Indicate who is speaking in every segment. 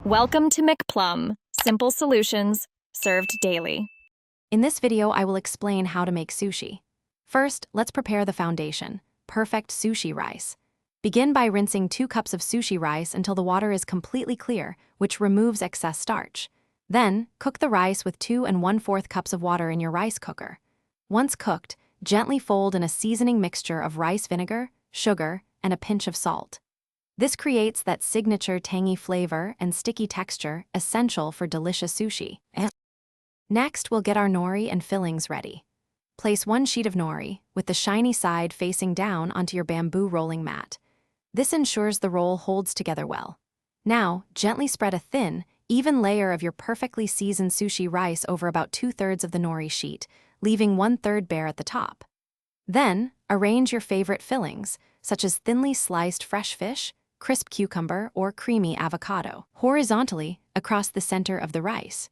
Speaker 1: Welcome to McPlum, simple solutions served daily.
Speaker 2: In this video, I will explain how to make sushi. First, let's prepare the foundation, perfect sushi rice. Begin by rinsing 2 cups of sushi rice until the water is completely clear, which removes excess starch. Then, cook the rice with 2 1/4 cups of water in your rice cooker. Once cooked, gently fold in a seasoning mixture of rice vinegar, sugar, and a pinch of salt. This creates that signature tangy flavor and sticky texture essential for delicious sushi. Next, we'll get our nori and fillings ready. Place 1 sheet of nori, with the shiny side facing down, onto your bamboo rolling mat. This ensures the roll holds together well. Now, gently spread a thin, even layer of your perfectly seasoned sushi rice over about 2/3 of the nori sheet, leaving 1/3 bare at the top. Then, arrange your favorite fillings, such as thinly sliced fresh fish, crisp cucumber, or creamy avocado, horizontally across the center of the rice.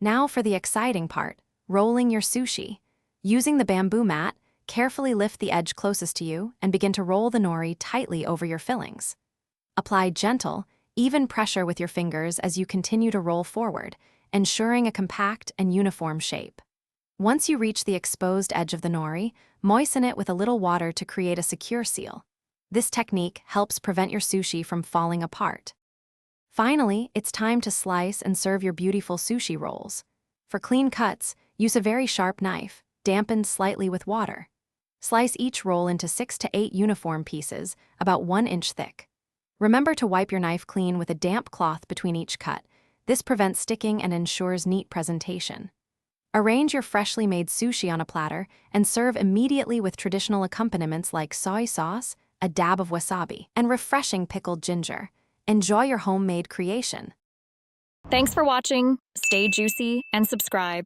Speaker 2: Now for the exciting part, rolling your sushi. Using the bamboo mat, carefully lift the edge closest to you and begin to roll the nori tightly over your fillings. Apply gentle, even pressure with your fingers as you continue to roll forward, ensuring a compact and uniform shape. Once you reach the exposed edge of the nori, moisten it with a little water to create a secure seal. This technique helps prevent your sushi from falling apart. Finally, it's time to slice and serve your beautiful sushi rolls. For clean cuts, use a very sharp knife, dampened slightly with water. Slice each roll into 6 to 8 uniform pieces, about 1 inch thick. Remember to wipe your knife clean with a damp cloth between each cut. This prevents sticking and ensures neat presentation. Arrange your freshly made sushi on a platter and serve immediately with traditional accompaniments like soy sauce, a dab of wasabi, and refreshing pickled ginger. Enjoy your homemade creation.
Speaker 1: Thanks for watching. Stay juicy and subscribe.